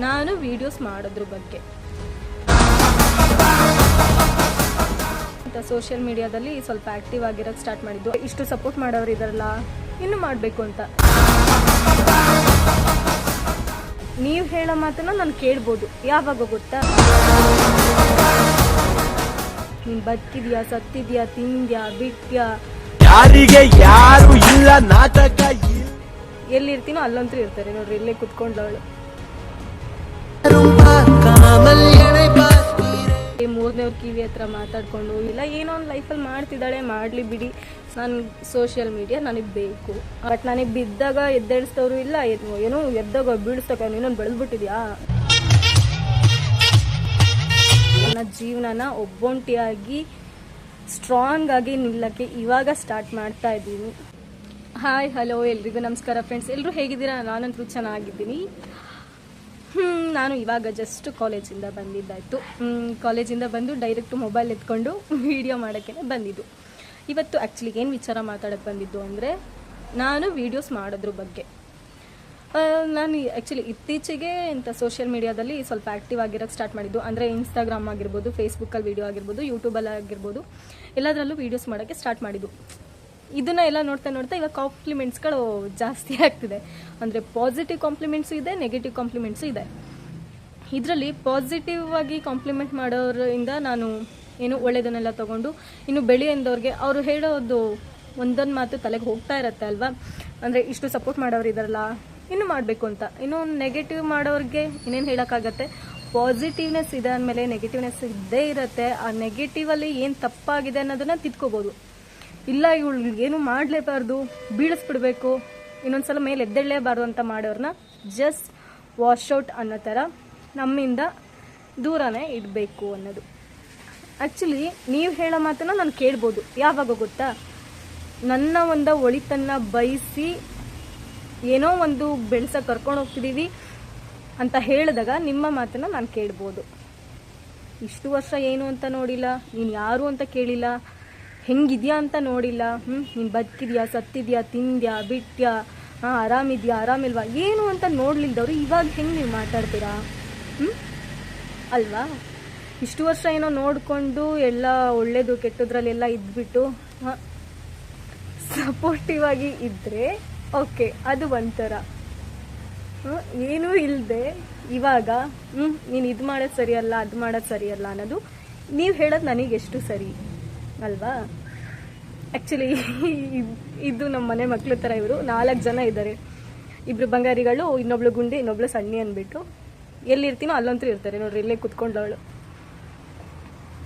ನಾನು ವಿಡಿಯೋಸ್ ಮಾಡೋದ್ರ ಬಗ್ಗೆ ಸೋಷಿಯಲ್ ಮೀಡಿಯಾದಲ್ಲಿ ಸ್ವಲ್ಪ ಆಕ್ಟಿವ್ ಆಗಿರೋಕ್ಕೆ ಸ್ಟಾರ್ಟ್ ಮಾಡಿದ್ದು. ಇಷ್ಟು ಸಪೋರ್ಟ್ ಮಾಡೋರು ಇದಾರಲ್ಲ, ಇನ್ನೂ ಮಾಡಬೇಕು ಅಂತ. ನೀವು ಹೇಳೋ ಮಾತನ್ನ ನಾನು ಕೇಳ್ಬೋದು. ಯಾವಾಗ ಗೊತ್ತಾ, ನೀನು ಬದುಕಿದ್ಯಾ, ಸತ್ತಿದ್ಯಾ, ತಿಂದ್ಯಾ, ಬಿಟ್ಟ್ಯಾ, ಯಾರಿಗೆ ಯಾರು ಇಲ್ಲ, ನಾಟಕ ಎಲ್ಲಿರ್ತೀನೋ ಅಲ್ಲಂತೂ ಇರ್ತಾರೆ ನೋಡ್ರಿ. ಇಲ್ಲೇ ಕುತ್ಕೊಂಡವಳು ಮೂರನೇವ್ರ ಕಿವಿ ಹತ್ರ ಮಾತಾಡ್ಕೊಂಡು ಇಲ್ಲ, ಏನೋ ಒಂದು ಲೈಫಲ್ಲಿ ಮಾಡ್ತಿದ್ದಾಳೆ, ಮಾಡಲಿ ಬಿಡಿ, ನಾನು ಸೋಷಿಯಲ್ ಮೀಡಿಯಾ ನನಗೆ ಬೇಕು. ಬಟ್ ನನಗೆ ಬಿದ್ದಾಗ ಎದ್ದೇಳಿಸ್ತವ್ರು ಇಲ್ಲ, ಏನೋ ಎದ್ದಾಗ ಬೀಳಿಸ್ತಕ್ಕ ಇನ್ನೊಂದು ಬೆಳೆದ್ಬಿಟ್ಟಿದ್ಯಾ. ನನ್ನ ಜೀವನನ ಒಬ್ಬೊಂಟಿಯಾಗಿ ಸ್ಟ್ರಾಂಗ್ ಆಗಿ ನಿಲ್ಲಕ್ಕೆ ಇವಾಗ ಸ್ಟಾರ್ಟ್ ಮಾಡ್ತಾ ಇದ್ದೀನಿ. ಹಾಯ್, ಹಲೋ, ಎಲ್ರಿಗೂ ನಮಸ್ಕಾರ ಫ್ರೆಂಡ್ಸ್. ಎಲ್ಲರೂ ಹೇಗಿದ್ದೀರಾ? ನಾನಂತೂ ಚೆನ್ನಾಗಿದ್ದೀನಿ. ನಾನು ಇವಾಗ ಜಸ್ಟ್ ಕಾಲೇಜಿಂದ ಬಂದಿದ್ದಾಯಿತು. ಕಾಲೇಜಿಂದ ಬಂದು ಡೈರೆಕ್ಟ್ ಮೊಬೈಲ್ ಎತ್ಕೊಂಡು ವೀಡಿಯೋ ಮಾಡೋಕ್ಕೆ ಬಂದಿದ್ದು. ಇವತ್ತು ಆ್ಯಕ್ಚುಲಿ ಏನು ವಿಚಾರ ಮಾತಾಡೋಕ್ಕೆ ಬಂದಿದ್ದು ಅಂದರೆ, ನಾನು ವೀಡಿಯೋಸ್ ಮಾಡೋದ್ರ ಬಗ್ಗೆ. ನಾನು ಆ್ಯಕ್ಚುಲಿ ಇತ್ತೀಚೆಗೆ ಇಂಥ ಸೋಷಿಯಲ್ ಮೀಡಿಯಾದಲ್ಲಿ ಸ್ವಲ್ಪ ಆ್ಯಕ್ಟಿವ್ ಆಗಿರೋಕ್ಕೆ ಸ್ಟಾರ್ಟ್ ಮಾಡಿದ್ದು. ಅಂದರೆ ಇನ್ಸ್ಟಾಗ್ರಾಮ್ ಆಗಿರ್ಬೋದು, ಫೇಸ್ಬುಕ್ಕಲ್ಲಿ ವೀಡಿಯೋ ಆಗಿರ್ಬೋದು, ಯೂಟ್ಯೂಬಲ್ಲಿ ಆಗಿರ್ಬೋದು, ಎಲ್ಲದರಲ್ಲೂ ವೀಡಿಯೋಸ್ ಮಾಡೋಕ್ಕೆ ಸ್ಟಾರ್ಟ್ ಮಾಡಿದ್ದು. ಇದನ್ನು ಎಲ್ಲ ನೋಡ್ತಾ ನೋಡ್ತಾ ಇವಾಗ ಕಾಂಪ್ಲಿಮೆಂಟ್ಸ್ಗಳು ಜಾಸ್ತಿ ಆಗ್ತಿದೆ. ಅಂದರೆ ಪಾಸಿಟಿವ್ ಕಾಂಪ್ಲಿಮೆಂಟ್ಸು ಇದೆ, ನೆಗೆಟಿವ್ ಕಾಂಪ್ಲಿಮೆಂಟ್ಸು ಇದೆ. ಇದರಲ್ಲಿ ಪಾಸಿಟಿವ್ ಆಗಿ ಕಾಂಪ್ಲಿಮೆಂಟ್ ಮಾಡೋರಿಂದ ನಾನು ಏನು ಒಳ್ಳೆಯದನ್ನೆಲ್ಲ ತೊಗೊಂಡು, ಇನ್ನು ಬೆಳೆಯಂದವ್ರಿಗೆ ಅವರು ಹೇಳೋದು ಒಂದೊಂದು ಮಾತು ತಲೆಗೆ ಹೋಗ್ತಾ ಇರುತ್ತೆ ಅಲ್ವಾ. ಅಂದರೆ ಇಷ್ಟು ಸಪೋರ್ಟ್ ಮಾಡೋರು ಇದಾರಲ್ಲ, ಇನ್ನೂ ಮಾಡಬೇಕು ಅಂತ. ಇನ್ನು ನೆಗೆಟಿವ್ ಮಾಡೋರಿಗೆ ಇನ್ನೇನು ಹೇಳೋಕ್ಕಾಗತ್ತೆ. ಪಾಸಿಟಿವ್ನೆಸ್ ಇದೆ ಅಂದಮೇಲೆ ನೆಗೆಟಿವ್ನೆಸ್ ಇದ್ದೇ ಇರುತ್ತೆ. ಆ ನೆಗೆಟಿವಲ್ಲಿ ಏನು ತಪ್ಪಾಗಿದೆ ಅನ್ನೋದನ್ನು ತಿದ್ಕೋಬೋದು. ಇಲ್ಲ ಇವಳು ಏನು ಮಾಡಲೇಬಾರ್ದು, ಬೀಳಿಸ್ಬಿಡ್ಬೇಕು, ಇನ್ನೊಂದ್ಸಲ ಮೇಲೆ ಎದ್ದೇಳಲೇಬಾರ್ದು ಅಂತ ಮಾಡೋರನ್ನ ಜಸ್ಟ್ ವಾಶ್ಔಟ್ ಅನ್ನೋ ಥರ ನಮ್ಮಿಂದ ದೂರನೇ ಇಡಬೇಕು ಅನ್ನೋದು. ಆ್ಯಕ್ಚುಲಿ ನೀವು ಹೇಳೋ ಮಾತನ್ನು ನಾನು ಕೇಳ್ಬೋದು. ಯಾವಾಗ ಗೊತ್ತಾ, ನನ್ನ ಒಂದು ಒಳಿತನ್ನು ಬಯಸಿ ಏನೋ ಒಂದು ಬೆಳೆಸೋಕೆ ಕರ್ಕೊಂಡು ಹೋಗ್ತಿದ್ದೀವಿ ಅಂತ ಹೇಳಿದಾಗ ನಿಮ್ಮ ಮಾತನ್ನು ನಾನು ಕೇಳ್ಬೋದು. ಇಷ್ಟು ವರ್ಷ ಏನು ಅಂತ ನೋಡಿಲ್ಲ, ನೀನು ಯಾರು ಅಂತ ಕೇಳಿಲ್ಲ, ಹೆಂಗಿದ್ಯಾ ಅಂತ ನೋಡಿಲ್ಲ, ನೀನು ಬದುಕಿದ್ಯಾ, ಸತ್ತಿದ್ಯಾ, ತಿಂದ್ಯಾ, ಬಿಟ್ಟ್ಯಾ, ಆರಾಮಿದ್ಯಾ, ಆರಾಮಿಲ್ವಾ, ಏನು ಅಂತ ನೋಡ್ಲಿಲ್ದವ್ರು ಇವಾಗ ಹೆಂಗೆ ನೀವು ಮಾತಾಡ್ತೀರಾ? ಅಲ್ವಾ? ಇಷ್ಟು ವರ್ಷ ಏನೋ ನೋಡಿಕೊಂಡು ಎಲ್ಲ ಒಳ್ಳೇದು ಕೆಟ್ಟದ್ರಲ್ಲೆಲ್ಲ ಇದ್ಬಿಟ್ಟು ಸಪೋರ್ಟಿವ್ ಆಗಿ ಇದ್ದರೆ ಓಕೆ, ಅದು ಒಂಥರ. ಏನೂ ಇಲ್ಲದೆ ಇವಾಗ ನೀನು ಇದು ಮಾಡೋದು ಸರಿಯಲ್ಲ, ಅದು ಮಾಡೋದು ಸರಿಯಲ್ಲ ಅನ್ನೋದು ನೀವು ಹೇಳೋದು ನನಗೆಷ್ಟು ಸರಿ ಅಲ್ವಾ? ಆ್ಯಕ್ಚುಲಿ ಇದು ನಮ್ಮ ಮನೆ ಮಕ್ಕಳು ಥರ. ಇವರು 4 ಜನ ಇದ್ದಾರೆ. ಇಬ್ಬರು ಬಂಗಾರಿಗಳು, ಇನ್ನೊಬ್ಳು ಗುಂಡಿ, ಇನ್ನೊಬ್ಳು ಸಣ್ಣಿ ಅಂದ್ಬಿಟ್ಟು. ಎಲ್ಲಿರ್ತೀನೋ ಅಲ್ಲಂತೂ ಇರ್ತಾರೆ ನೋಡ್ರಿ. ಇಲ್ಲೇ ಕುತ್ಕೊಂಡವಳು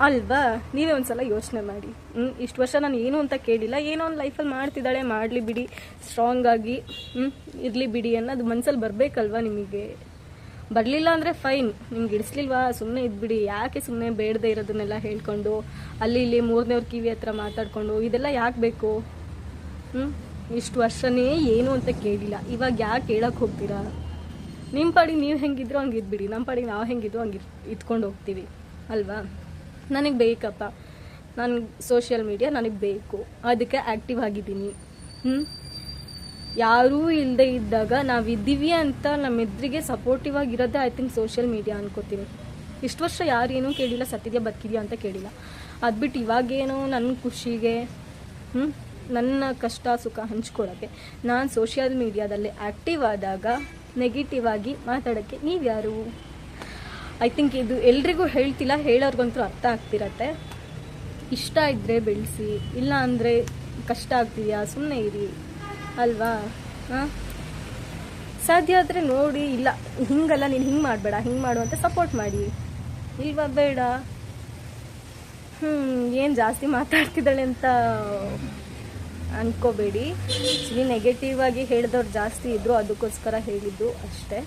ಅಲ್ವಾ? ನೀವೇ ಒಂದ್ಸಲ ಯೋಚನೆ ಮಾಡಿ. ಇಷ್ಟು ವರ್ಷ ನಾನು ಏನು ಅಂತ ಕೇಳಿಲ್ಲ, ಏನೋ ಒಂದು ಲೈಫಲ್ಲಿ ಮಾಡ್ತಿದ್ದಾಳೆ, ಮಾಡಲಿ ಬಿಡಿ, ಸ್ಟ್ರಾಂಗ್ ಆಗಿ ಇರಲಿ ಬಿಡಿ ಅನ್ನೋದು ಮನಸ್ಸಲ್ಲಿ ಬರಬೇಕಲ್ವಾ ನಿಮಗೆ. ಬರಲಿಲ್ಲ ಅಂದರೆ ಫೈನ್, ನಿಮ್ಗೆ ಇಡಿಸ್ಲಿಲ್ವಾ, ಸುಮ್ಮನೆ ಇದ್ಬಿಡಿ. ಯಾಕೆ ಸುಮ್ಮನೆ ಬೇಡದೇ ಇರೋದನ್ನೆಲ್ಲ ಹೇಳ್ಕೊಂಡು ಅಲ್ಲಿ ಇಲ್ಲಿ ಮೂರನೇವ್ರ ಕಿವಿ ಹತ್ರ ಮಾತಾಡ್ಕೊಂಡು ಇದೆಲ್ಲ ಯಾಕೆ ಬೇಕು? ಇಷ್ಟು ವರ್ಷನೇ ಏನು ಅಂತ ಕೇಳಿಲ್ಲ, ಇವಾಗ ಯಾಕೆ ಹೇಳಕ್ಕೆ ಹೋಗ್ತೀರಾ? ನಿಮ್ಮ ಪಾಡಿಗೆ ನೀವು ಹೆಂಗಿದ್ರು ಹಂಗೆ ಇದ್ಬಿಡಿ, ನಮ್ಮ ಪಾಡಿಗೆ ನಾವು ಹೆಂಗಿದ್ರು ಹಂಗೆ ಇದ್ಕೊಂಡು ಹೋಗ್ತೀವಿ ಅಲ್ವಾ? ನನಗೆ ಬೇಕಪ್ಪ, ನನಗೆ ಸೋಷಿಯಲ್ ಮೀಡಿಯಾ ನನಗೆ ಬೇಕು, ಅದಕ್ಕೆ ಆ್ಯಕ್ಟಿವ್ ಆಗಿದ್ದೀನಿ. ಯಾರೂ ಇಲ್ಲದೆ ಇದ್ದಾಗ ನಾವಿದ್ದೀವಿ ಅಂತ ನಮ್ಮ ಎದುರಿಗೆ ಸಪೋರ್ಟಿವ್ ಆಗಿರೋದೇ ಐ ಥಿಂಕ್ ಸೋಷಿಯಲ್ ಮೀಡಿಯಾ ಅನ್ಕೋತೀನಿ. ಇಷ್ಟು ವರ್ಷ ಯಾರೇನೂ ಕೇಳಿಲ್ಲ, ಸತ್ತಿದ್ಯಾ ಬದುಕಿದ್ಯಾ ಅಂತ ಕೇಳಿಲ್ಲ. ಅದು ಬಿಟ್ಟು ಇವಾಗೇನೋ ನನ್ನ ಖುಷಿಗೆ ನನ್ನ ಕಷ್ಟ ಸುಖ ಹಂಚ್ಕೊಳ್ಳೋಕ್ಕೆ ನಾನು ಸೋಷಿಯಲ್ ಮೀಡಿಯಾದಲ್ಲಿ ಆ್ಯಕ್ಟಿವ್ ಆದಾಗ ನೆಗೆಟಿವ್ ಆಗಿ ಮಾತಾಡೋಕ್ಕೆ ನೀವು ಯಾರು? ಐ ಥಿಂಕ್ ಇದು ಎಲ್ರಿಗೂ ಹೇಳ್ತಿಲ್ಲ, ಹೇಳೋರ್ಗಂತೂ ಅರ್ಥ ಆಗ್ತಿರತ್ತೆ. ಇಷ್ಟ ಇದ್ದರೆ ಬೆಳೆಸಿ, ಇಲ್ಲ ಅಂದರೆ ಕಷ್ಟ ಆಗ್ತಿದೆಯಾ ಸುಮ್ಮನೆ ಇರಿ ಅಲ್ವಾ? ಸಾಧ್ಯ ಆದರೆ ನೋಡಿ, ಇಲ್ಲ ಹಿಂಗಲ್ಲ, ನೀನು ಹಿಂಗೆ ಮಾಡಬೇಡ, ಹಿಂಗೆ ಮಾಡು ಅಂತ ಸಪೋರ್ಟ್ ಮಾಡಿ. ಇಲ್ವಾ ಬೇಡ, ಏನು ಜಾಸ್ತಿ ಮಾತಾಡ್ತಿದ್ದಾಳೆ ಅಂತ ಅಂದ್ಕೋಬೇಡಿ. ಆ್ಯಕ್ಚುಲಿ ನೆಗೆಟಿವ್ ಆಗಿ ಹೇಳಿದವ್ರು ಜಾಸ್ತಿ ಇದ್ದರು, ಅದಕ್ಕೋಸ್ಕರ ಹೇಳಿದ್ದು ಅಷ್ಟೇ.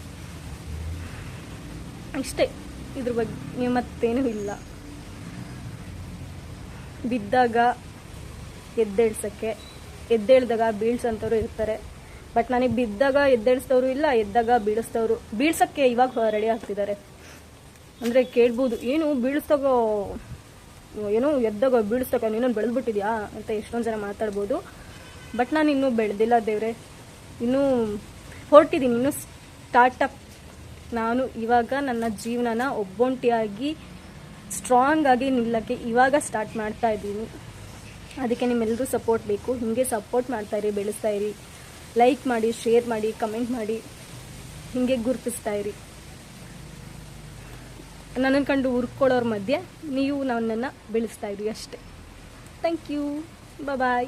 ಇದ್ರ ಬಗ್ಗೆ ಮತ್ತೇನೂ ಇಲ್ಲ. ಬಿದ್ದಾಗ ಎದ್ದೇಳ್ಸೋಕ್ಕೆ, ಎದ್ದೇಳ್ದಾಗ ಬೀಳ್ಸೋಂಥವ್ರು ಇರ್ತಾರೆ. ಬಟ್ ನನಗೆ ಬಿದ್ದಾಗ ಎದ್ದೇಳಿಸ್ತವ್ರು ಇಲ್ಲ, ಎದ್ದಾಗ ಬೀಳ್ಸೋಕ್ಕೆ ಇವಾಗ ರೆಡಿ ಆಗ್ತಿದ್ದಾರೆ. ಅಂದರೆ ಕೇಳ್ಬೋದು, ಏನು ಬೀಳಿಸ್ದಾಗ, ಏನೋ ಎದ್ದಾಗ ಬೀಳಿಸ್ದಾಗ ಇನ್ನೊಂದು ಬೆಳೆದ್ಬಿಟ್ಟಿದ್ಯಾ ಅಂತ ಎಷ್ಟೊಂದು ಜನ ಮಾತಾಡ್ಬೋದು. ಬಟ್ ನಾನು ಇನ್ನೂ ಬೆಳೆದಿಲ್ಲ ದೇವ್ರೆ, ಇನ್ನೂ ಹೊರಟಿದ್ದೀನಿ, ಇನ್ನೂ ನಾನು ಇವಾಗ ನನ್ನ ಜೀವನನ ಒಬ್ಬೊಂಟಿಯಾಗಿ ಸ್ಟ್ರಾಂಗ್ ಆಗಿ ನಿಲ್ಲಕ್ಕೆ ಇವಾಗ ಸ್ಟಾರ್ಟ್ ಮಾಡ್ತಾ ಇದ್ದೀನಿ. ಅದಕ್ಕೆ ನಿಮ್ಮೆಲ್ಲರೂ ಸಪೋರ್ಟ್ ಬೇಕು. ಹೀಗೆ ಸಪೋರ್ಟ್ ಮಾಡ್ತಾಯಿರಿ, ಬೆಳೆಸ್ತಾ ಇರಿ, ಲೈಕ್ ಮಾಡಿ, ಶೇರ್ ಮಾಡಿ, ಕಮೆಂಟ್ ಮಾಡಿ, ಹೀಗೆ ಗುರುತಿಸ್ತಾ ಇರಿ. ನನ್ನನ್ನು ಕಂಡು ಹುರ್ಕೊಳ್ಳೋರ ಮಧ್ಯೆ ನೀವು ನನ್ನನ್ನು ಬೆಳೆಸ್ತಾ ಇರಿ ಅಷ್ಟೇ. Thank you. ಬಾಯ್.